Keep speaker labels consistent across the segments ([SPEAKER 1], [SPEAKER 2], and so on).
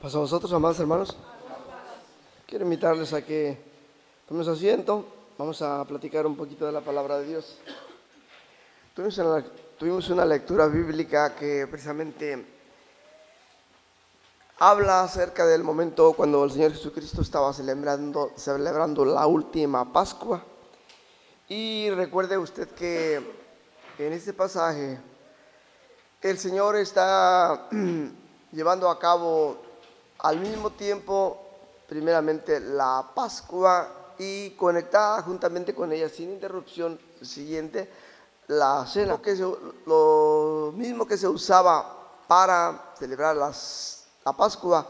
[SPEAKER 1] Pues a vosotros, amados hermanos, quiero invitarles a que tomen su asiento. Vamos a platicar un poquito de la palabra de Dios. Tuvimos una lectura bíblica que precisamente habla acerca del momento cuando el Señor Jesucristo estaba celebrando la última Pascua. Y recuerde usted que en este pasaje el Señor está llevando a cabo al mismo tiempo, primeramente, la Pascua y conectada juntamente con ella, sin interrupción, siguiente, la cena. Lo mismo que se usaba para celebrar la Pascua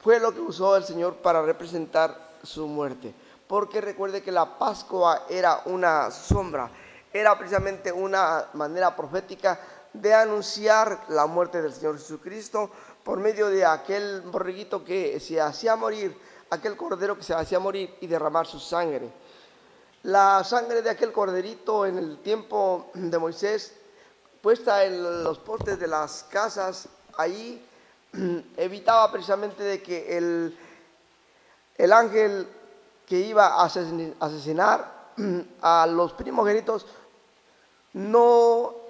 [SPEAKER 1] fue lo que usó el Señor para representar su muerte. Porque recuerde que la Pascua era una sombra, era precisamente una manera profética de anunciar la muerte del Señor Jesucristo por medio de aquel borreguito que se hacía morir, aquel cordero que se hacía morir y derramar su sangre. La sangre de aquel corderito en el tiempo de Moisés, puesta en los postes de las casas, ahí evitaba precisamente de que el ángel que iba a asesinar a los primogénitos no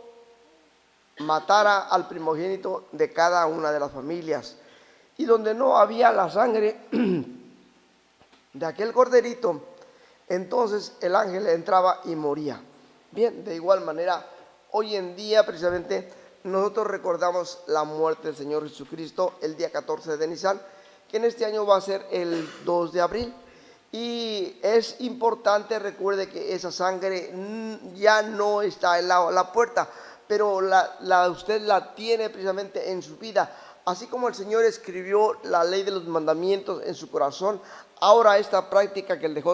[SPEAKER 1] matara al primogénito de cada una de las familias. Y donde no había la sangre de aquel corderito, entonces el ángel entraba y moría. Bien, de igual manera, hoy en día precisamente nosotros recordamos la muerte del Señor Jesucristo el día 14 de Nisan, que en este año va a ser el 2 de abril. Y es importante, recuerde que esa sangre ya no está en la puerta, pero usted la tiene precisamente en su vida. Así como el Señor escribió la ley de los mandamientos en su corazón, ahora esta práctica que dejó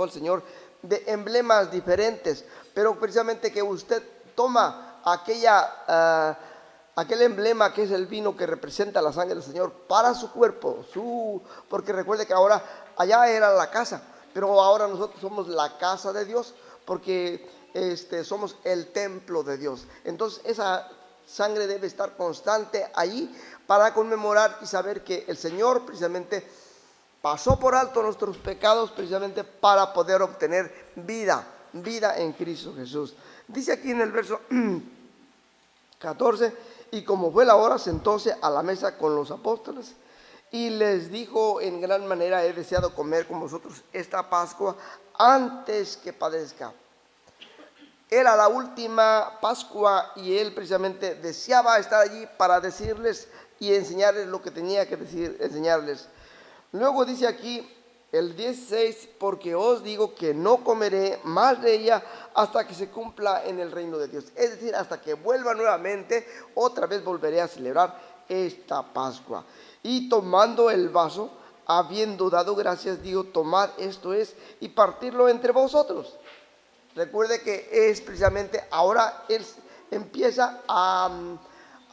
[SPEAKER 1] el Señor de emblemas diferentes, pero precisamente que usted toma aquel emblema que es el vino que representa la sangre del Señor para su cuerpo, porque recuerde que ahora allá era la casa, pero ahora nosotros somos la casa de Dios, porque somos el templo de Dios. Entonces esa sangre debe estar constante allí para conmemorar y saber que el Señor precisamente pasó por alto nuestros pecados precisamente para poder obtener vida en Cristo Jesús. Dice aquí en el verso 14: y como fue la hora, sentóse a la mesa con los apóstoles y les dijo en gran manera: he deseado comer con vosotros esta Pascua antes que padezca. Era la última Pascua y él precisamente deseaba estar allí para decirles y enseñarles lo que tenía que enseñarles. Luego dice aquí el 16: porque os digo que no comeré más de ella hasta que se cumpla en el reino de Dios. Es decir, hasta que vuelva nuevamente, otra vez volveré a celebrar esta Pascua. Y tomando el vaso, habiendo dado gracias, digo: tomad, esto es, y partirlo entre vosotros. Recuerde que es precisamente ahora él empieza a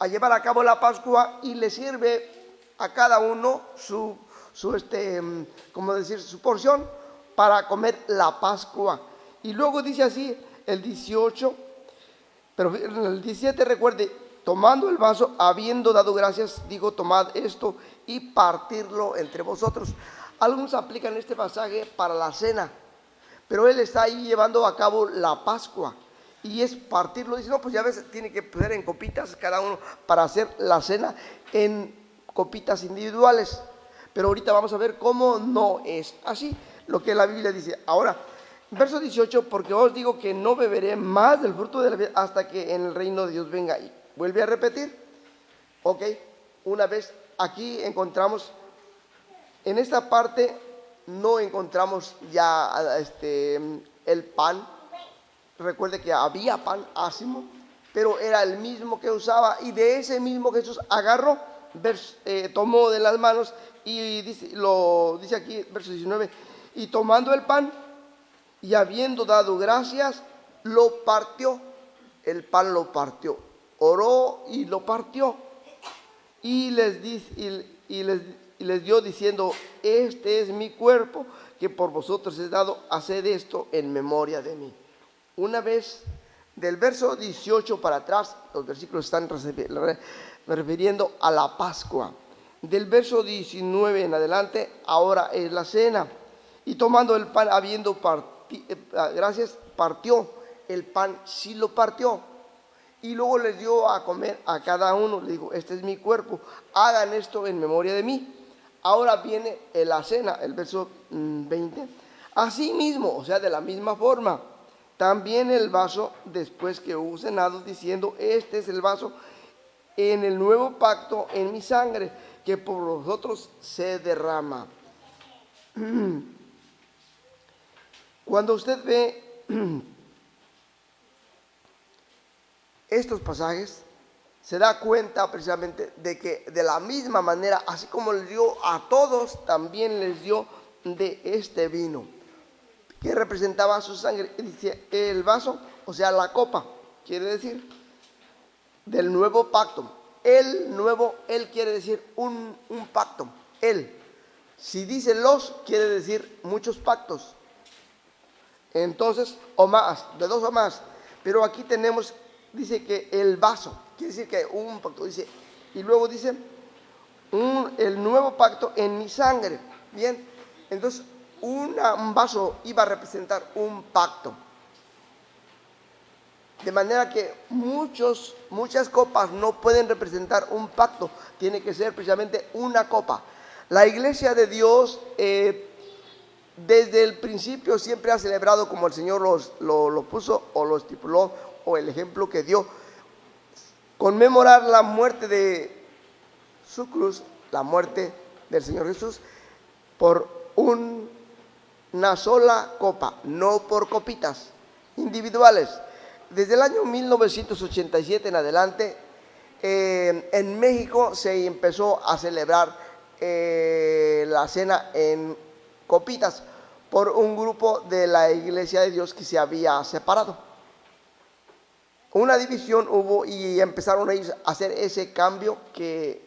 [SPEAKER 1] llevar a cabo la Pascua y le sirve a cada uno su porción para comer la Pascua. Y luego dice así el 18, pero en el 17 recuerde: tomando el vaso, habiendo dado gracias, digo: tomad esto y partirlo entre vosotros. Algunos aplican este pasaje para la cena, pero él está ahí llevando a cabo la Pascua y es partirlo. Dice: no, pues ya ves, tiene que poner en copitas cada uno para hacer la cena en copitas individuales. Pero ahorita vamos a ver cómo no es así, lo que la Biblia dice. Ahora, verso 18: porque os digo que no beberé más del fruto de la vida hasta que en el reino de Dios venga. Y vuelve a repetir. Ok, una vez aquí encontramos, en esta parte no encontramos ya el pan. Recuerde que había pan ácimo, pero era el mismo que usaba, y de ese mismo Jesús agarró, tomó de las manos y dice aquí, verso 19: y tomando el pan y habiendo dado gracias, lo partió. El pan lo partió, oró y lo partió, y les dio diciendo: este es mi cuerpo que por vosotros es dado, haced esto en memoria de mí. Una vez, del verso 18 para atrás, los versículos están refiriendo a la Pascua. Del verso 19 en adelante, ahora es la cena. Y tomando el pan, habiendo gracias, partió el pan, sí lo partió. Y luego les dio a comer a cada uno. Le dijo, este es mi cuerpo, hagan esto en memoria de mí. Ahora viene la cena, el verso 20. Así mismo, o sea, de la misma forma, también el vaso después que hubo cenado, diciendo, este es el vaso en el nuevo pacto en mi sangre, que por vosotros se derrama. Cuando usted ve estos pasajes, se da cuenta precisamente de que de la misma manera, así como les dio a todos, también les dio de este vino, que representaba su sangre. Dice el vaso, o sea, la copa, quiere decir, del nuevo pacto. El nuevo, él quiere decir un pacto. Él, si dice los, quiere decir muchos pactos. Entonces, o más, de dos o más. Pero aquí tenemos, dice que el vaso, quiere decir que un pacto, dice, y luego dice, el nuevo pacto en mi sangre. Bien, entonces, un vaso iba a representar un pacto. De manera que muchas copas no pueden representar un pacto, tiene que ser precisamente una copa. La iglesia de Dios desde el principio siempre ha celebrado como el Señor lo puso o lo estipuló, o el ejemplo que dio, conmemorar la muerte de su cruz, la muerte del Señor Jesús, por una sola copa, no por copitas individuales. Desde el año 1987 en adelante, en México se empezó a celebrar la cena en copitas por un grupo de la Iglesia de Dios que se había separado. Una división hubo y empezaron ellos a hacer ese cambio que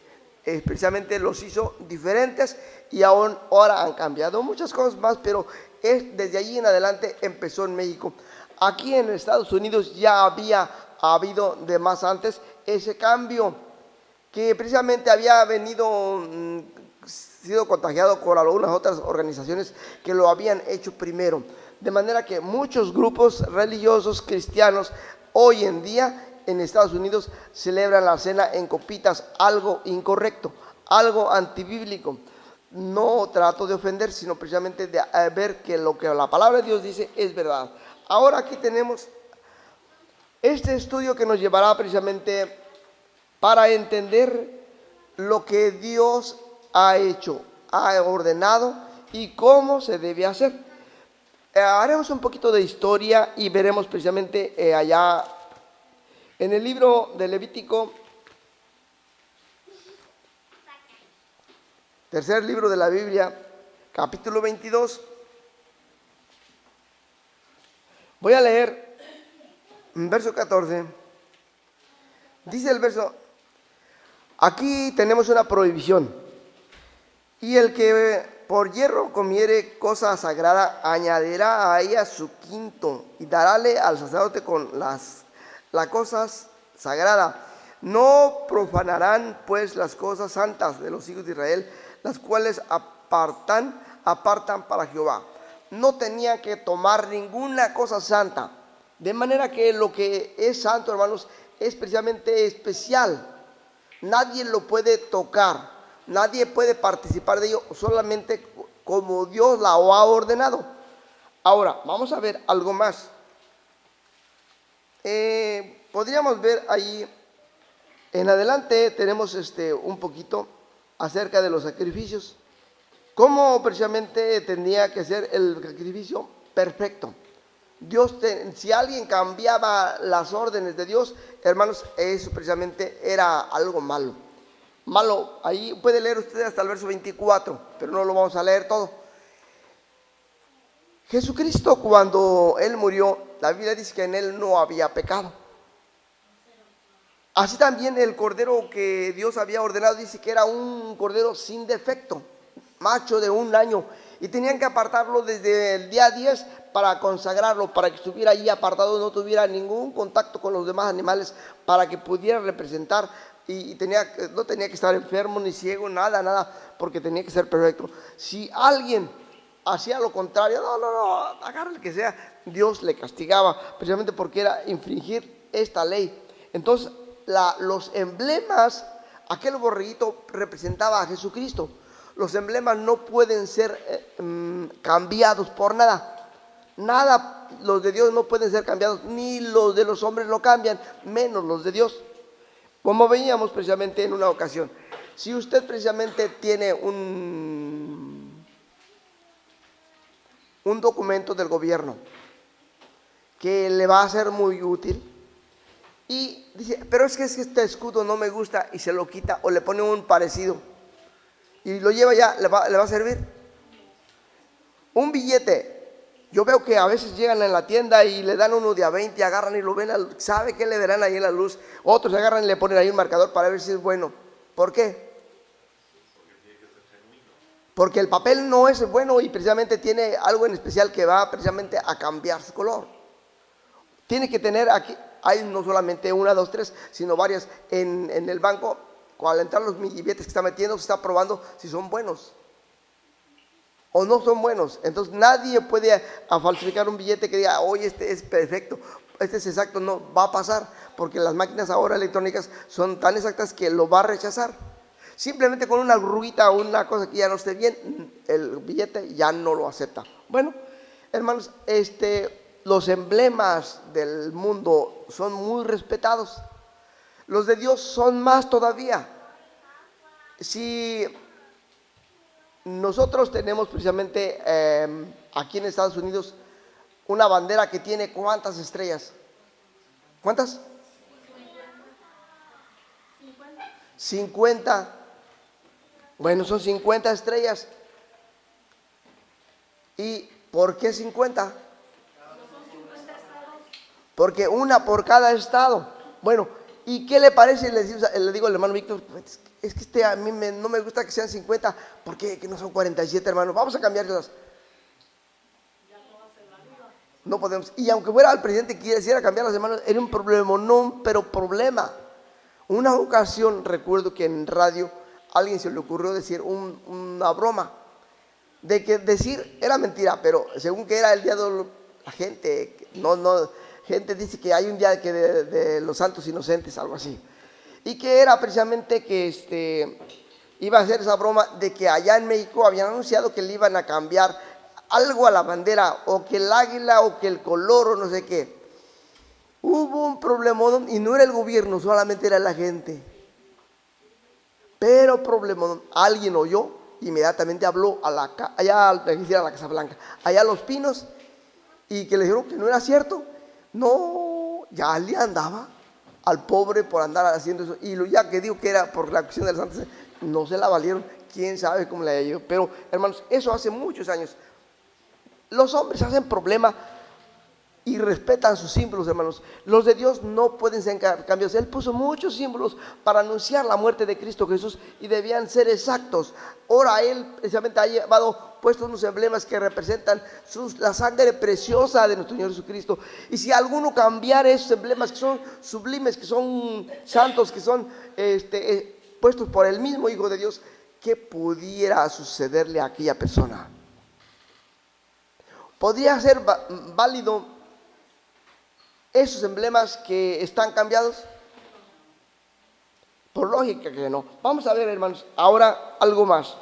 [SPEAKER 1] precisamente los hizo diferentes, y ahora han cambiado muchas cosas más, pero desde allí en adelante empezó en México. Aquí en Estados Unidos ya había habido de más antes ese cambio, que precisamente había sido contagiado por algunas otras organizaciones que lo habían hecho primero. De manera que muchos grupos religiosos cristianos hoy en día en Estados Unidos celebran la cena en copitas, algo incorrecto, algo antibíblico. No trato de ofender, sino precisamente de ver que lo que la palabra de Dios dice es verdad. Ahora aquí tenemos este estudio que nos llevará precisamente para entender lo que Dios ha hecho, ha ordenado y cómo se debe hacer. Haremos un poquito de historia y veremos precisamente allá en el libro de Levítico, tercer libro de la Biblia, capítulo 22. Voy a leer verso 14. Dice el verso, aquí tenemos una prohibición. Y el que por hierro comiere cosa sagrada, añadirá a ella su quinto y darále al sacerdote con las cosas sagradas. No profanarán pues las cosas santas de los hijos de Israel, las cuales apartan para Jehová. No tenían que tomar ninguna cosa santa. De manera que lo que es santo, hermanos, es precisamente especial. Nadie lo puede tocar, nadie puede participar de ello, solamente como Dios la ha ordenado. Ahora, vamos a ver algo más. Podríamos ver ahí, en adelante tenemos un poquito acerca de los sacrificios. ¿Cómo precisamente tendría que ser el sacrificio perfecto? Si alguien cambiaba las órdenes de Dios, hermanos, eso precisamente era algo malo. Malo, ahí puede leer usted hasta el verso 24, pero no lo vamos a leer todo. Jesucristo, cuando Él murió, la Biblia dice que en Él no había pecado. Así también el cordero que Dios había ordenado, dice que era un cordero sin defecto, macho de 1 año, y tenían que apartarlo desde el día 10 para consagrarlo, para que estuviera allí apartado, no tuviera ningún contacto con los demás animales, para que pudiera representar, y no tenía que estar enfermo ni ciego, nada, porque tenía que ser perfecto. Si alguien hacía lo contrario, no, agarra el que sea, Dios le castigaba, precisamente porque era infringir esta ley. Entonces, los emblemas, aquel borreguito representaba a Jesucristo. Los emblemas no pueden ser cambiados por nada. Nada, los de Dios no pueden ser cambiados, ni los de los hombres lo cambian, menos los de Dios. Como veíamos precisamente en una ocasión, si usted precisamente tiene un documento del gobierno que le va a ser muy útil, y dice, pero es que este escudo no me gusta, y se lo quita o le pone un parecido y lo lleva ya, ¿le va a servir? Un billete, yo veo que a veces llegan en la tienda y le dan uno de a 20, agarran y lo ven, ¿sabe qué le verán ahí en la luz? Otros agarran y le ponen ahí un marcador para ver si es bueno. ¿Por qué? Porque el papel no es bueno y precisamente tiene algo en especial que va precisamente a cambiar su color. Tiene que tener aquí, hay no solamente una, dos, tres, sino varias en el banco. Al entrar los billetes que está metiendo, se está probando si son buenos o no son buenos. Entonces nadie puede falsificar un billete que diga, oye, este es perfecto, este es exacto. No va a pasar, porque las máquinas ahora electrónicas son tan exactas que lo va a rechazar. Simplemente con una arruguita o una cosa que ya no esté bien, el billete ya no lo acepta. Bueno, hermanos, los emblemas del mundo son muy respetados. Los de Dios son más todavía. Si nosotros tenemos precisamente aquí en Estados Unidos una bandera que tiene ¿cuántas estrellas? ¿Cuántas? 50. Bueno, son 50 estrellas. ¿Y por qué 50? Porque una por cada estado. Bueno, ¿y qué le parece? Le digo al hermano Víctor, es que a mí no me gusta que sean 50, ¿por qué? Que no son 47, hermano. Vamos a cambiarlas. No podemos. Y aunque fuera el presidente que quisiera cambiar las hermanos, era un problema, no, pero problema. Una ocasión recuerdo que en radio a alguien se le ocurrió decir una broma, de que decir era mentira, pero según que era el día de la gente, gente dice que hay un día de los santos inocentes, algo así, y que era precisamente que iba a hacer esa broma de que allá en México habían anunciado que le iban a cambiar algo a la bandera, o que el águila, o que el color, o no sé qué. Hubo un problemón, y no era el gobierno, solamente era la gente. Pero problemón, alguien oyó, inmediatamente habló allá a la Casa Blanca, allá a Los Pinos, y que le dijeron que no era cierto. No, ya le andaba al pobre por andar haciendo eso. Y ya que digo que era por la cuestión de los santos, no se la valieron. Quién sabe cómo le haya ido. Pero, hermanos, eso hace muchos años. Los hombres hacen problema y respetan sus símbolos, hermanos. Los de Dios no pueden ser cambiados. Él puso muchos símbolos para anunciar la muerte de Cristo Jesús y debían ser exactos. Ahora Él precisamente ha puesto unos emblemas que representan la sangre preciosa de nuestro Señor Jesucristo. Y si alguno cambiara esos emblemas que son sublimes, que son santos, que son puestos por el mismo Hijo de Dios, ¿qué pudiera sucederle a aquella persona? ¿Podría ser válido esos emblemas que están cambiados? Por lógica que no. Vamos a ver, hermanos, ahora algo más.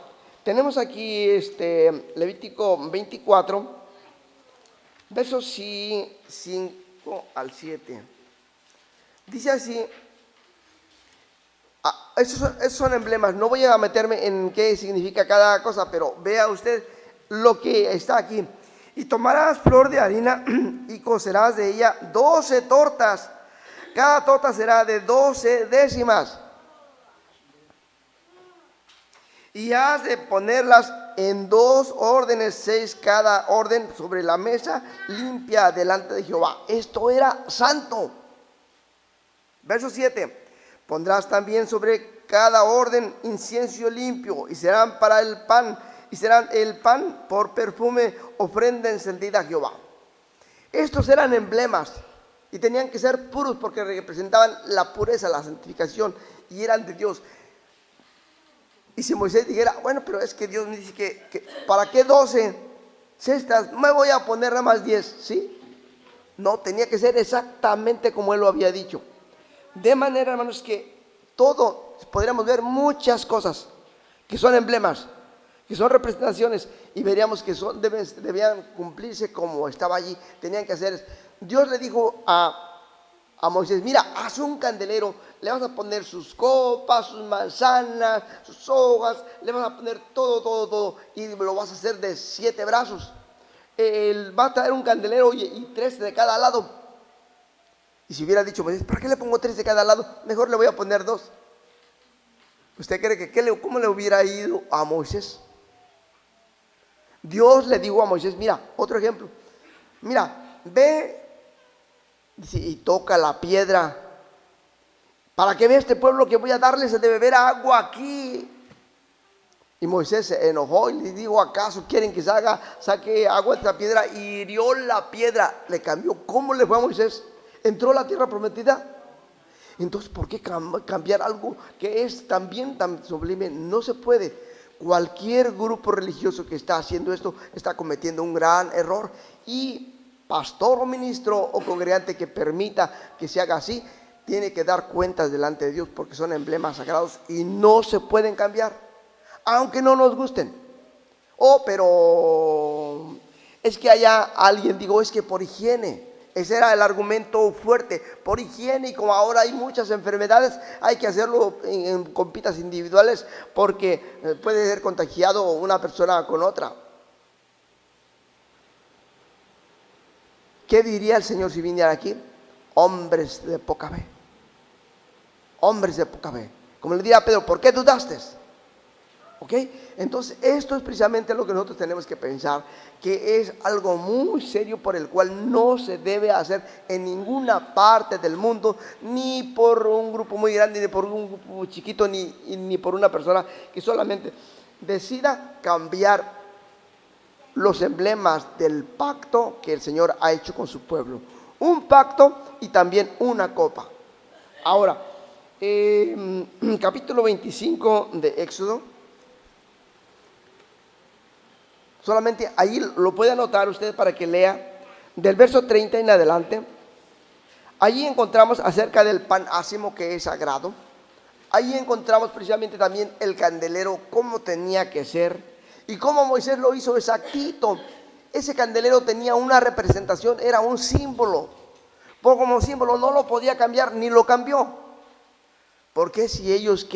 [SPEAKER 1] Tenemos aquí Levítico 24, versos 5 al 7. Dice así, esos son emblemas. No voy a meterme en qué significa cada cosa, pero vea usted lo que está aquí. Y tomarás flor de harina y cocerás de ella 12 tortas. Cada torta será de 12 décimas. Y has de ponerlas en 2 órdenes, 6 cada orden, sobre la mesa limpia delante de Jehová. Esto era santo. Verso 7. Pondrás también sobre cada orden incienso limpio, y serán para el pan, y serán el pan por perfume, ofrenda encendida a Jehová. Estos eran emblemas y tenían que ser puros porque representaban la pureza, la santificación y eran de Dios. Y si Moisés dijera, bueno, pero es que Dios me dice que ¿para qué 12 cestas? Me voy a poner nada más 10, ¿sí? No, tenía que ser exactamente como él lo había dicho. De manera, hermanos, que todo, podríamos ver muchas cosas que son emblemas, que son representaciones, y veríamos que debían cumplirse como estaba allí, tenían que hacer. Dios le dijo a Moisés, mira, haz un candelero, le vas a poner sus copas, sus manzanas, sus hojas, le vas a poner todo, y lo vas a hacer de 7 brazos. Él va a traer un candelero y 3 de cada lado. Y si hubiera dicho Moisés, ¿para qué le pongo 3 de cada lado? Mejor le voy a poner 2. ¿Usted cree que cómo le hubiera ido a Moisés? Dios le dijo a Moisés, mira, otro ejemplo, mira, ve y toca la piedra, para que vea este pueblo que voy a darles de beber agua aquí. Y Moisés se enojó y le dijo, ¿acaso quieren que saque agua de esta piedra? Y hirió la piedra, le cambió. ¿Cómo le fue a Moisés? ¿Entró a la tierra prometida? Entonces, ¿por qué cambiar algo que es también tan sublime? No se puede. Cualquier grupo religioso que está haciendo esto está cometiendo un gran error. Y pastor o ministro o congregante que permita que se haga así, tiene que dar cuentas delante de Dios, porque son emblemas sagrados y no se pueden cambiar, aunque no nos gusten. Pero es que haya alguien, digo, es que por higiene. Ese era el argumento fuerte, por higiene, y como ahora hay muchas enfermedades, hay que hacerlo en compitas individuales, porque puede ser contagiado una persona con otra. ¿Qué diría el Señor si viniera aquí? Hombres de poca fe. Hombres de poca fe. Como le diría a Pedro, ¿por qué dudaste? ¿Ok? Entonces esto es precisamente lo que nosotros tenemos que pensar, que es algo muy serio por el cual no se debe hacer en ninguna parte del mundo, ni por un grupo muy grande, ni por un grupo muy chiquito, ni por una persona que solamente decida cambiar los emblemas del pacto que el Señor ha hecho con su pueblo. Un pacto y también una copa. Ahora, capítulo 25 de Éxodo. Solamente ahí lo puede anotar usted para que lea del verso 30 en adelante. Allí encontramos acerca del pan ácimo que es sagrado. Allí encontramos precisamente también el candelero, cómo tenía que ser y cómo Moisés lo hizo exactito. Ese candelero tenía una representación, era un símbolo. Por como símbolo no lo podía cambiar, ni lo cambió. ¿Por qué si ellos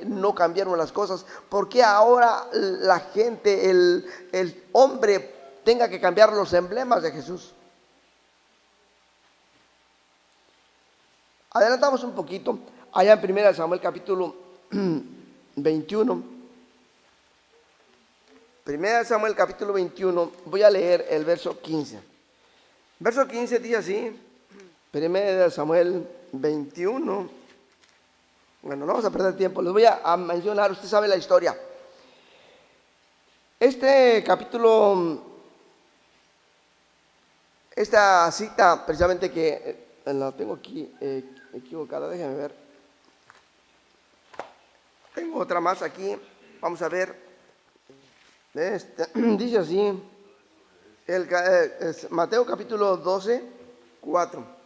[SPEAKER 1] no cambiaron las cosas? ¿Por qué ahora la gente, el hombre tenga que cambiar los emblemas de Jesús? Adelantamos un poquito, allá en 1 Samuel capítulo 21. 1 Samuel capítulo 21, voy a leer el verso 15. Verso 15 dice así, 1 Samuel 21. Bueno, no vamos a perder tiempo, les voy a mencionar, usted sabe la historia. Este capítulo, esta cita precisamente que la tengo aquí equivocada, déjenme ver. Tengo otra más aquí, vamos a ver. Dice así, Mateo capítulo 12, 4.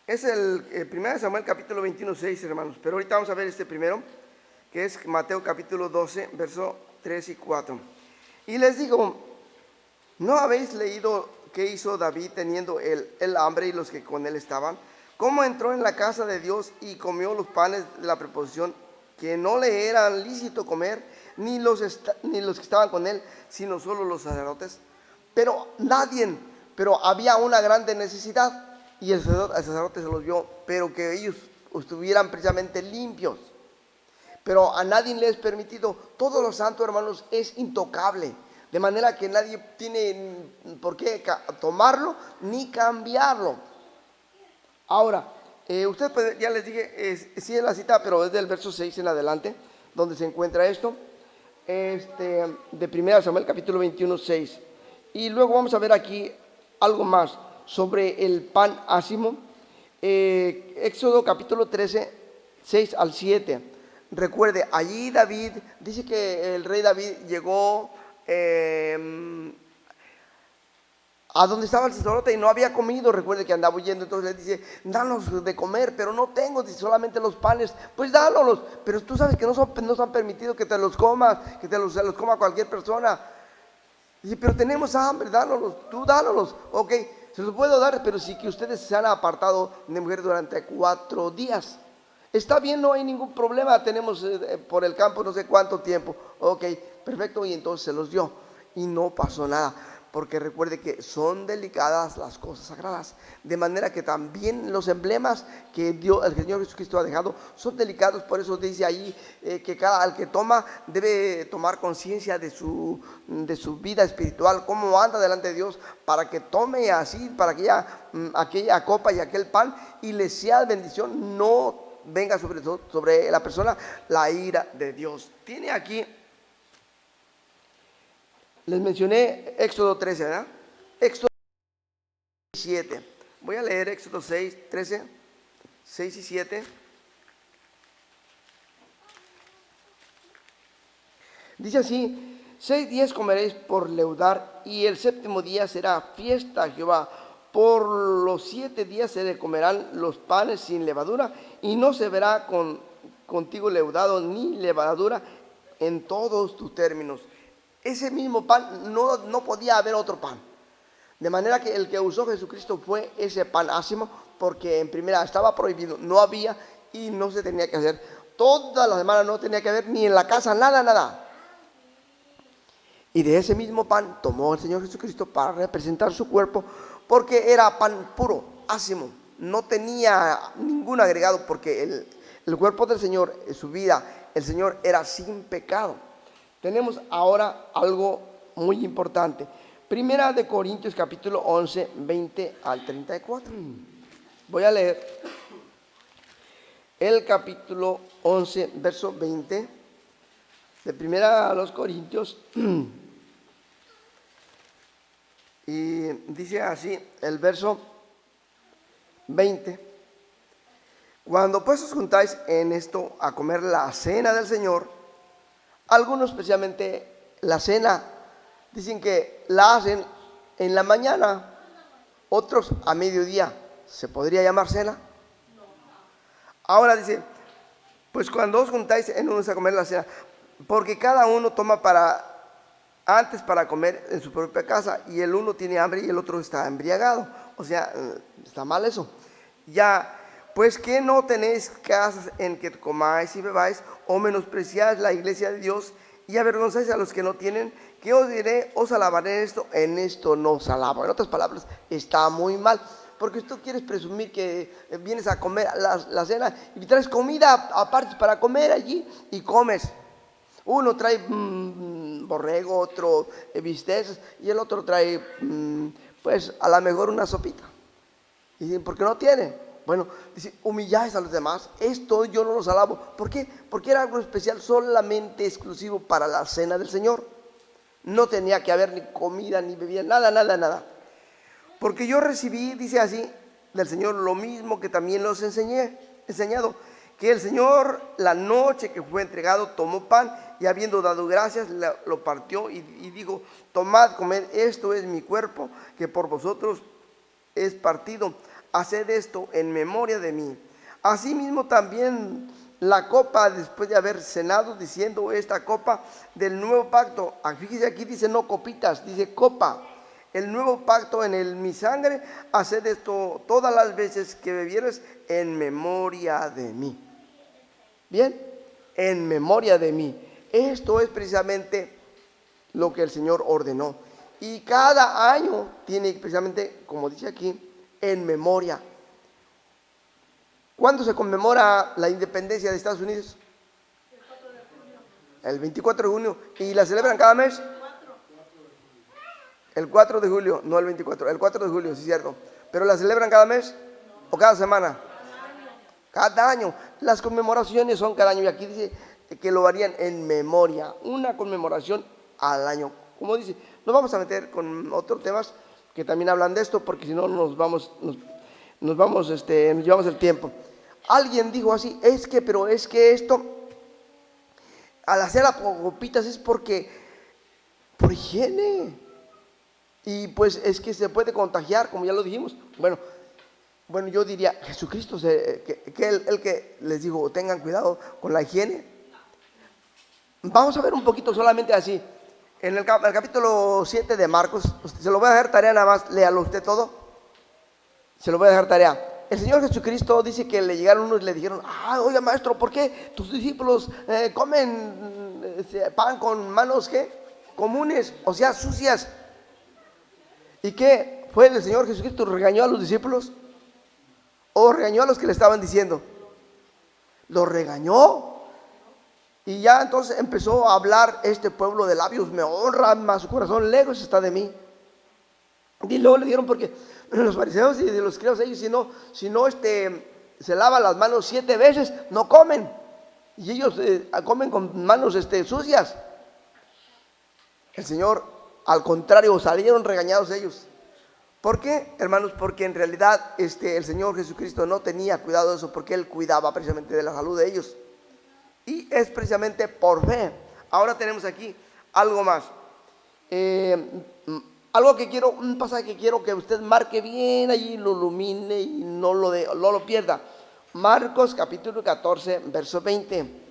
[SPEAKER 1] Es el 1 Samuel capítulo 21, 6, hermanos. Pero ahorita vamos a ver este primero, que es Mateo capítulo 12, verso 3 y 4. Y les digo, ¿no habéis leído qué hizo David teniendo el hambre y los que con él estaban? ¿Cómo entró en la casa de Dios y comió los panes de la preposición que no le era lícito comer, ni los que estaban con él, sino solo los sacerdotes? Pero había una grande necesidad. Y el sacerdote se los vio, pero que ellos estuvieran precisamente limpios. Pero a nadie le es permitido. Todo lo santo, hermanos, es intocable. De manera que nadie tiene por qué tomarlo ni cambiarlo. Ahora, usted ya les dije, sí es la cita, pero es del verso 6 en adelante, donde se encuentra esto. De 1 Samuel capítulo 21, 6. Y luego vamos a ver aquí algo más sobre el pan ácimo. Éxodo capítulo 13, 6 al 7. Recuerde, allí David, dice que el rey David llegó a donde estaba el sacerdote y no había comido. Recuerde que andaba huyendo, entonces le dice: danos de comer, pero no tengo, dice, solamente los panes. Pues dánoslos, pero tú sabes que no han permitido que te los comas, que se los coma cualquier persona. Dice: pero tenemos hambre, dánoslos, tú dánoslos. Ok, se los puedo dar, pero sí que ustedes se han apartado de mujer durante 4 días. Está bien, no hay ningún problema, tenemos por el campo no sé cuánto tiempo. Ok, perfecto, y entonces se los dio y no pasó nada. Porque recuerde que son delicadas las cosas sagradas, de manera que también los emblemas que el Señor Jesucristo ha dejado son delicados. Por eso dice ahí que al que toma debe tomar conciencia de su vida espiritual, cómo anda delante de Dios, para que tome así, para que aquella copa y aquel pan y le sea de bendición, no venga sobre la persona la ira de Dios. Tiene aquí, les mencioné Éxodo 13, ¿verdad? Éxodo 7. Voy a leer Éxodo 6, 13, 6 y 7. Dice así: 6 días comeréis por leudar, y el 7º día será fiesta a Jehová. Por los 7 días se le comerán los panes sin levadura, y no se verá contigo leudado ni levadura en todos tus términos. Ese mismo pan, no podía haber otro pan. De manera que el que usó Jesucristo fue ese pan ácimo, porque en primera estaba prohibido, no había y no se tenía que hacer. Toda la semana no tenía que haber ni en la casa, nada. Y de ese mismo pan tomó el Señor Jesucristo para representar su cuerpo, porque era pan puro, ácimo, no tenía ningún agregado, porque el cuerpo del Señor, su vida, el Señor era sin pecado. Tenemos ahora algo muy importante. Primera de Corintios capítulo 11, 20 al 34. Voy a leer el capítulo 11, verso 20 de Primera a los Corintios. Y dice así el verso 20: cuando pues os juntáis en esto a comer la cena del Señor, algunos, especialmente la cena, dicen que la hacen en la mañana, otros a mediodía. ¿Se podría llamar cena? Ahora dice: pues cuando os juntáis en unos a comer la cena, porque cada uno toma antes para comer en su propia casa, y el uno tiene hambre y el otro está embriagado. O sea, está mal eso. Ya, pues que no tenéis casas en que comáis y bebáis, o menospreciáis la iglesia de Dios y avergonzáis a los que no tienen. ¿Qué os diré? Os alabaré en esto no os alabo. En otras palabras, está muy mal, porque tú quieres presumir que vienes a comer la cena y traes comida aparte para comer allí y comes. Uno trae borrego, otro bisteces, y el otro trae pues a lo mejor una sopita. Y dicen: ¿por qué no tiene? Bueno, dice: humilláis a los demás, esto yo no los alabo. ¿Por qué? Porque era algo especial, solamente exclusivo para la cena del Señor. No tenía que haber ni comida, ni bebida, nada. Porque yo recibí, dice así, del Señor lo mismo que también los enseñado, que el Señor, la noche que fue entregado, tomó pan, y habiendo dado gracias, lo partió y dijo: tomad, comed, esto es mi cuerpo, que por vosotros es partido. Haced esto en memoria de mí. Asimismo también la copa, después de haber cenado, diciendo: esta copa del nuevo pacto. Fíjese, aquí dice no copitas, dice copa. El nuevo pacto en mi sangre. Haced esto todas las veces que bebieres en memoria de mí. Bien, en memoria de mí. Esto es precisamente lo que el Señor ordenó. Y cada año tiene precisamente, como dice aquí, en memoria. ¿Cuándo se conmemora la independencia de Estados Unidos? El 24 de junio. ¿Y la celebran cada mes? El 4 de julio, no el 24, el 4 de julio, sí es cierto. ¿Pero la celebran cada mes o cada semana? Cada año. Las conmemoraciones son cada año, y aquí dice que lo harían en memoria, una conmemoración al año. Como dice, nos vamos a meter con otros temas, que también hablan de esto, porque si no nos llevamos el tiempo. Alguien dijo así, pero es que esto, al hacer las copitas es por higiene. Y pues es que se puede contagiar, como ya lo dijimos. Bueno, yo diría, Jesucristo, el que les digo, tengan cuidado con la higiene. Vamos a ver un poquito solamente así. En el capítulo 7 de Marcos, se lo voy a dejar tarea nada más, léalo usted todo. Se lo voy a dejar tarea. El Señor Jesucristo dice que le llegaron unos y le dijeron, oiga maestro, ¿por qué tus discípulos comen pan con manos comunes, o sea, sucias? ¿Y qué fue el Señor Jesucristo? ¿Regañó a los discípulos? ¿O regañó a los que le estaban diciendo? Los regañó. Y ya entonces empezó a hablar, este pueblo de labios me honra, mas su corazón lejos está de mí. Y luego le dieron, porque los fariseos y de los criados, ellos si no se lavan las manos 7 veces, no comen. Y ellos comen con manos sucias. El Señor, al contrario, salieron regañados ellos. ¿Por qué, hermanos? Porque en realidad el Señor Jesucristo no tenía cuidado de eso, porque Él cuidaba precisamente de la salud de ellos. Y es precisamente por fe. Ahora tenemos aquí algo más. Un pasaje que quiero que usted marque bien allí, lo ilumine y no lo pierda. Marcos capítulo 14, verso 20.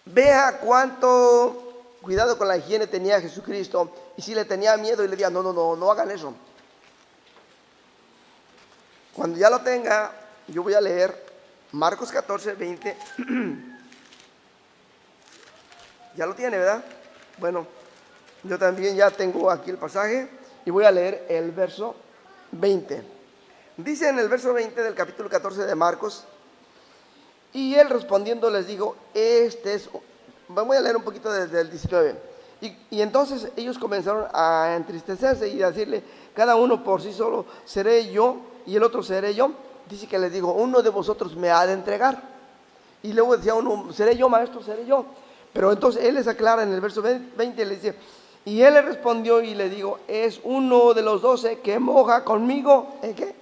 [SPEAKER 1] Vea cuánto cuidado con la higiene tenía Jesucristo. Y si le tenía miedo y le decía, no hagan eso. Cuando ya lo tenga, yo voy a leer Marcos 14, 20. Ya lo tiene, ¿verdad? Bueno, yo también ya tengo aquí el pasaje y voy a leer el verso 20. Dice en el verso 20 del capítulo 14 de Marcos: y él respondiendo les dijo, voy a leer un poquito desde el 19. Y entonces ellos comenzaron a entristecerse y a decirle, cada uno por sí solo seré yo y el otro seré yo. Dice que les dijo, uno de vosotros me ha de entregar. Y luego decía uno, seré yo maestro, seré yo. Pero entonces él les aclara en el verso 20, le dice, y él le respondió y le dijo, es uno de los 12 que moja conmigo, ¿en qué?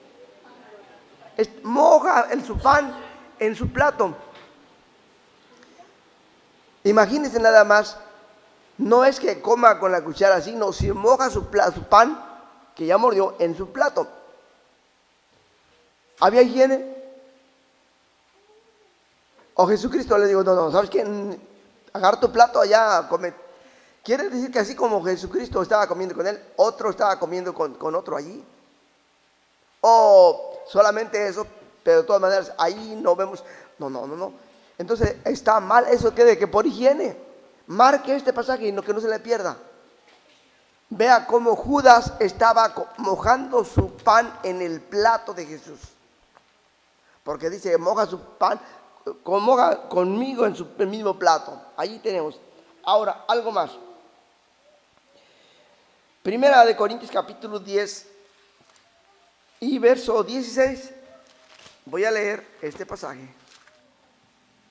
[SPEAKER 1] Moja en su pan, en su plato. Imagínense nada más, no es que coma con la cuchara así, no, si moja su pan, que ya mordió, en su plato. ¿Había higiene? O Jesucristo le dijo, no, ¿sabes qué? Agarra tu plato allá, come. Quiere decir que así como Jesucristo estaba comiendo con él, otro estaba comiendo con otro allí. O solamente eso, pero de todas maneras, ahí no vemos. No. Entonces está mal eso que por higiene. Marque este pasaje y que no se le pierda. Vea cómo Judas estaba mojando su pan en el plato de Jesús. Porque dice, moja su pan, moja conmigo en el mismo plato. Allí tenemos. Ahora, algo más. Primera de Corintios capítulo 10 y verso 16. Voy a leer este pasaje.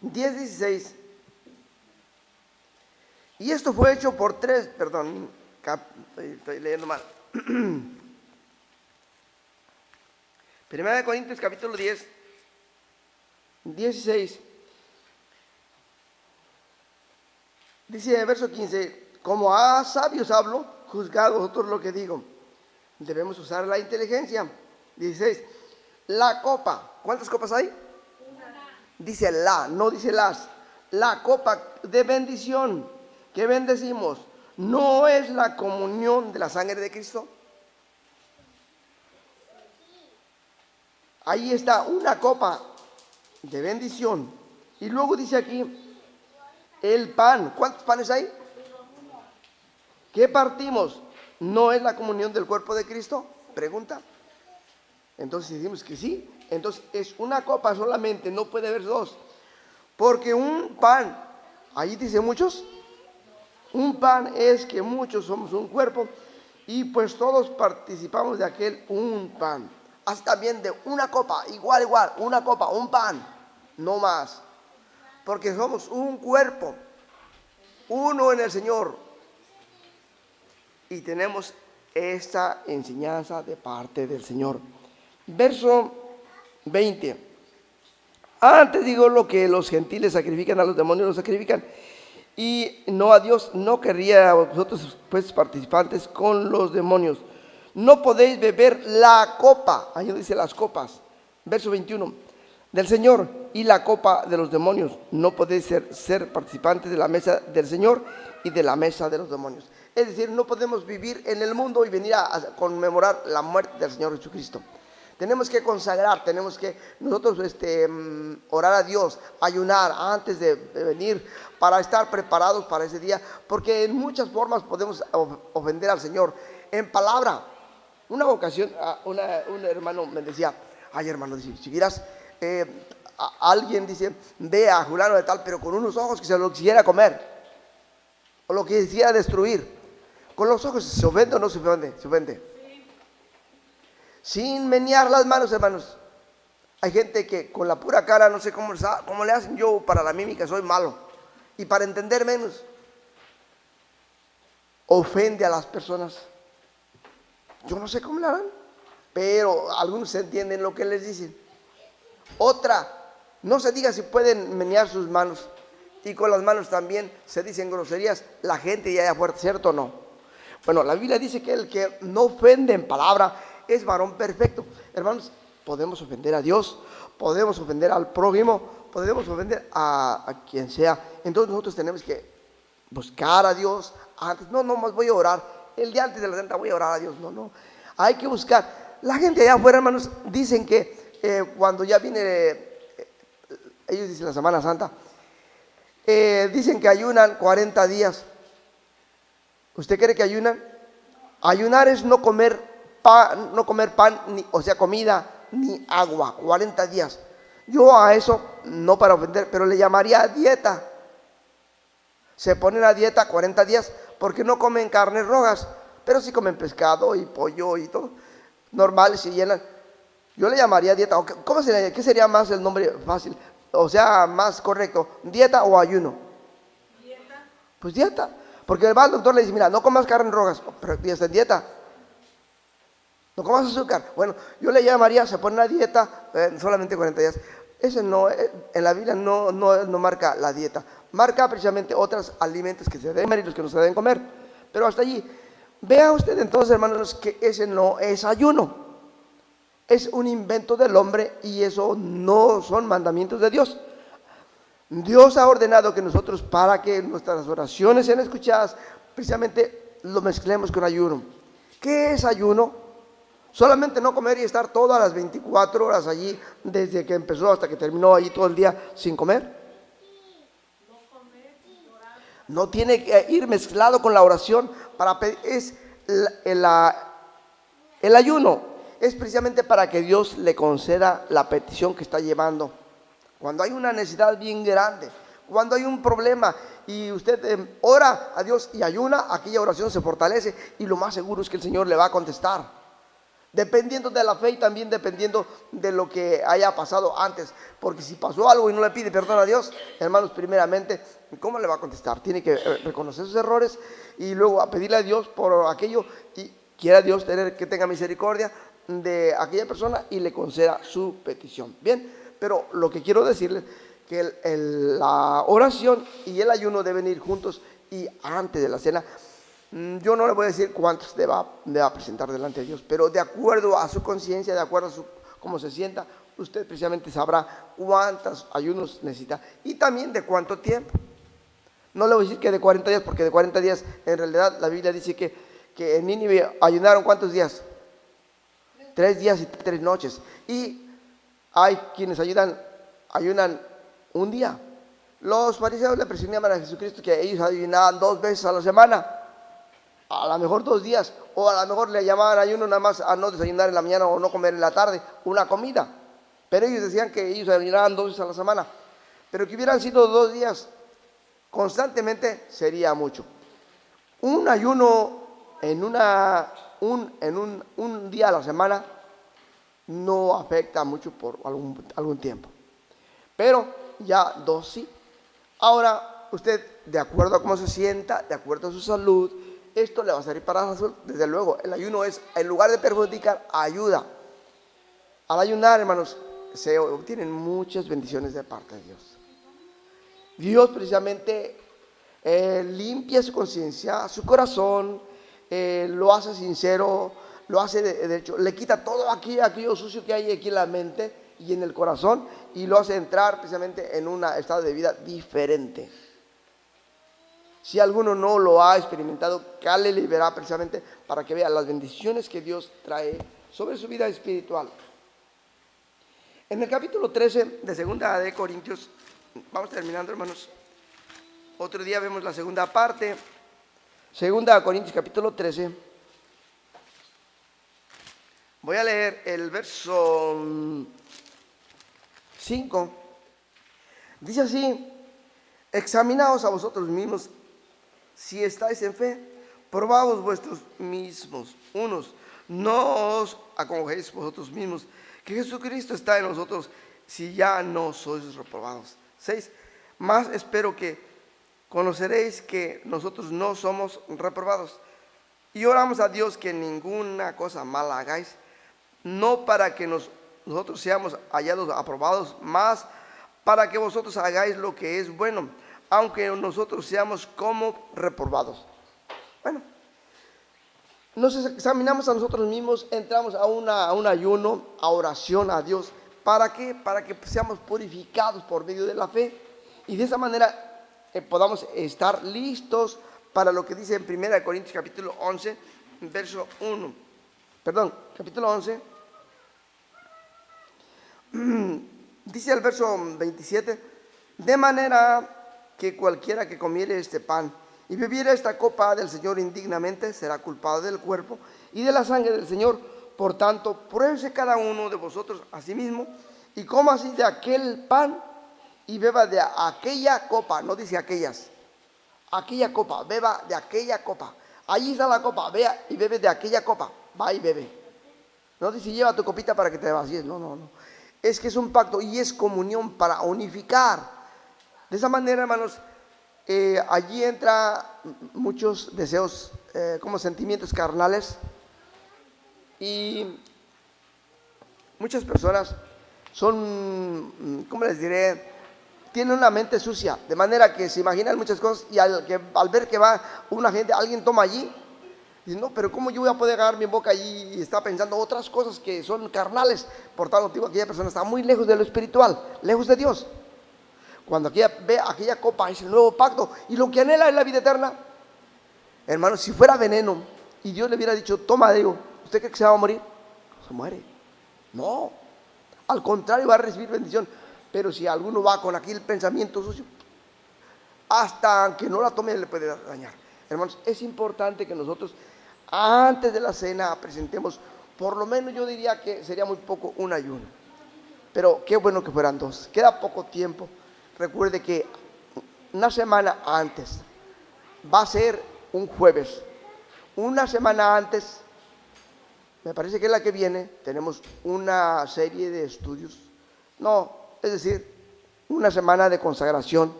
[SPEAKER 1] 10:16. Y esto fue hecho por estoy leyendo mal. Primera de Corintios capítulo 10, 16. Dice el verso 15, como a sabios hablo, juzgad vosotros lo que digo. Debemos usar la inteligencia. 16. La copa. ¿Cuántas copas hay? Dice no dice las. La copa de bendición que bendecimos, ¿no es la comunión de la sangre de Cristo? Ahí está una copa de bendición. Y luego dice aquí, el pan. ¿Cuántos panes hay? ¿Qué partimos? ¿No es la comunión del cuerpo de Cristo? Pregunta. Entonces decimos que sí. Entonces es una copa solamente, no puede haber dos. Porque un pan, ahí dice muchos, un pan es que muchos somos un cuerpo y pues todos participamos de aquel un pan. Así también de una copa, igual, una copa, un pan, no más. Porque somos un cuerpo, uno en el Señor. y tenemos esta enseñanza de parte del Señor. Verso 20. Antes digo lo que los gentiles sacrifican, a los demonios los sacrifican, y no a Dios. No querría a vosotros pues participantes con los demonios. No podéis beber la copa, ahí dice las copas, verso 21, del Señor, y la copa de los demonios. No podéis ser participantes de la mesa del Señor y de la mesa de los demonios. Es decir, no podemos vivir en el mundo y venir a conmemorar la muerte del Señor Jesucristo. Tenemos que consagrar, tenemos que nosotros orar a Dios, ayunar antes de venir para estar preparados para ese día, porque en muchas formas podemos ofender al Señor. En palabra, una ocasión un hermano me decía, ay hermano, si vieras alguien, dice, ve a fulano de tal, pero con unos ojos que se lo quisiera comer, o lo quisiera destruir, con los ojos, ¿se ofende o no se ofende? Se ofende. Sin menear las manos, hermanos. Hay gente que con la pura cara, no sé cómo le hacen. Yo para la mímica soy malo, y para entender menos, ofende a las personas. Yo no sé cómo le harán, pero algunos entienden lo que les dicen. Otra, no se diga si pueden menear sus manos, y con las manos también se dicen groserías la gente ya allá afuera, ¿cierto o no? Bueno, la Biblia dice que el que no ofende en palabra es varón perfecto. Hermanos, podemos ofender a Dios, podemos ofender al prójimo, podemos ofender a quien sea. Entonces nosotros tenemos que buscar a Dios antes. No más voy a orar el día antes de la Santa, voy a orar a Dios. No, hay que buscar. La gente allá afuera, hermanos, dicen que cuando ya viene ellos dicen la Semana Santa, dicen que ayunan 40 días. ¿Usted cree que ayunan? Ayunar es no comer pan, o sea, comida ni agua, 40 días. Yo a eso, no para ofender, pero le llamaría dieta. Se ponen a dieta 40 días porque no comen carnes rojas, pero sí comen pescado y pollo y todo. Normal, si llenan. Yo le llamaría dieta. ¿Cómo sería? ¿Qué sería más el nombre fácil? O sea, más correcto, ¿dieta o ayuno? Dieta. Pues dieta. Porque va al doctor, le dice, mira, no comas carnes rojas, pero ya está en dieta. No comas azúcar. Bueno, yo le llamaría, se pone una dieta solamente 40 días. Ese no, en la Biblia no marca la dieta. Marca precisamente otros alimentos que se deben comer y los que no se deben comer. Pero hasta allí, vea usted entonces, hermanos, que ese no es ayuno. Es un invento del hombre y eso no son mandamientos de Dios. Dios ha ordenado que nosotros, para que nuestras oraciones sean escuchadas, precisamente lo mezclemos con ayuno. ¿Qué es ayuno? Solamente no comer y estar todas las 24 horas allí, desde que empezó hasta que terminó allí todo el día sin comer. No tiene que ir mezclado con la oración para pedir. El ayuno es precisamente para que Dios le conceda la petición que está llevando. Cuando hay una necesidad bien grande, cuando hay un problema y usted ora a Dios y ayuna, aquella oración se fortalece y lo más seguro es que el Señor le va a contestar. Dependiendo de la fe y también dependiendo de lo que haya pasado antes. Porque si pasó algo y no le pide perdón a Dios, hermanos, primeramente, ¿cómo le va a contestar? Tiene que reconocer sus errores y luego a pedirle a Dios por aquello, y quiera Dios que tenga misericordia de aquella persona y le conceda su petición. Bien, pero lo que quiero decirles que la oración y el ayuno deben ir juntos, y antes de la cena. Yo no le voy a decir cuántos deba presentar delante de Dios, pero de acuerdo a su conciencia, de acuerdo a cómo se sienta, usted precisamente sabrá cuántos ayunos necesita y también de cuánto tiempo. No le voy a decir que de 40 días, porque de 40 días, en realidad la Biblia dice que en Nínive ayunaron ¿cuántos días? 3 días y 3 noches. Y hay quienes ayunan un día. Los fariseos le presionaban a Jesucristo que ellos ayunaban 2 veces a la semana. A lo mejor 2 días, o a lo mejor le llamaban ayuno nada más a no desayunar en la mañana o no comer en la tarde, una comida. Pero ellos decían que ellos ayunaban 2 veces a la semana. Pero que hubieran sido 2 días constantemente sería mucho. Un ayuno en un día a la semana no afecta mucho por algún tiempo. Pero ya 2 sí. Ahora usted, de acuerdo a cómo se sienta, de acuerdo a su salud, esto le va a servir para la salud. Desde luego, el ayuno es, en lugar de perjudicar, ayuda. Al ayunar, hermanos, se obtienen muchas bendiciones de parte de Dios. Dios precisamente limpia su conciencia, su corazón, lo hace sincero, lo hace de hecho, le quita todo aquello sucio que hay aquí en la mente y en el corazón, y lo hace entrar precisamente en un estado de vida diferente. Si alguno no lo ha experimentado, Cale le verá precisamente para que vea las bendiciones que Dios trae sobre su vida espiritual. En el capítulo 13 de Segunda de Corintios, vamos terminando, hermanos. Otro día vemos la segunda parte. Segunda de Corintios, capítulo 13. Voy a leer el verso 5. Dice así: examinaos a vosotros mismos si estáis en fe, probaos vosotros mismos unos, no os acongojéis vosotros mismos, que Jesucristo está en nosotros, si ya no sois reprobados. 6. Más espero que conoceréis que nosotros no somos reprobados, y oramos a Dios que ninguna cosa mala hagáis, no para que nosotros seamos hallados aprobados, más para que vosotros hagáis lo que es bueno, aunque nosotros seamos como reprobados. Bueno, nos examinamos a nosotros mismos, entramos a un ayuno, a oración a Dios. ¿Para qué? Para que seamos purificados por medio de la fe, y de esa manera podamos estar listos para lo que dice en 1 Corintios capítulo 11, verso 1. Perdón, capítulo 11. Dice el verso 27: de manera que cualquiera que comiere este pan y bebiere esta copa del Señor indignamente será culpado del cuerpo y de la sangre del Señor. Por tanto, pruébese cada uno de vosotros a sí mismo y coma así de aquel pan y beba de aquella copa. No dice aquellas, aquella copa, beba de aquella copa. Allí está la copa, vea y bebe de aquella copa. Va y bebe. No dice lleva tu copita para que te vacíes. No. Es que es un pacto y es comunión para unificar. De esa manera, hermanos, allí entra muchos deseos, como sentimientos carnales, y muchas personas son, ¿cómo les diré?, tienen una mente sucia, de manera que se imaginan muchas cosas, y al ver que va una gente, alguien toma allí, dice, no, pero ¿cómo yo voy a poder agarrar mi boca allí? Y está pensando otras cosas que son carnales. Por tal motivo, aquella persona está muy lejos de lo espiritual, lejos de Dios. Cuando ve aquella copa, es el nuevo pacto, y lo que anhela es la vida eterna. Hermanos, si fuera veneno y Dios le hubiera dicho, toma, digo, ¿usted cree que se va a morir? No se muere. No, al contrario, va a recibir bendición. Pero si alguno va con aquel pensamiento sucio, hasta que no la tome le puede dañar. Hermanos, es importante que nosotros antes de la cena presentemos, por lo menos yo diría que sería muy poco un ayuno, pero qué bueno que fueran 2. Queda poco tiempo. Recuerde que una semana antes, va a ser un jueves, una semana antes, me parece que es la que viene, tenemos una serie de estudios, es decir, una semana de consagración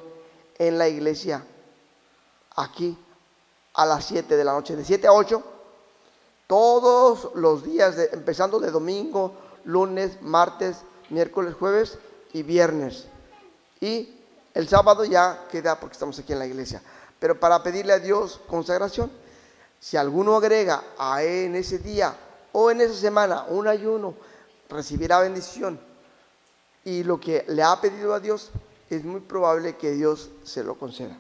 [SPEAKER 1] en la iglesia, aquí a las 7 de la noche, de 7 a 8, todos los días, empezando de domingo, lunes, martes, miércoles, jueves y viernes. Y el sábado ya queda porque estamos aquí en la iglesia. Pero para pedirle a Dios consagración, si alguno agrega en ese día o en esa semana un ayuno, recibirá bendición. Y lo que le ha pedido a Dios, es muy probable que Dios se lo conceda.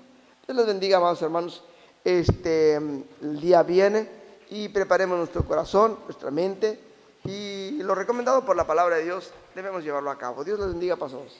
[SPEAKER 1] Dios les bendiga, amados hermanos. El día viene y preparemos nuestro corazón, nuestra mente, y lo recomendado por la palabra de Dios debemos llevarlo a cabo. Dios les bendiga, pastores.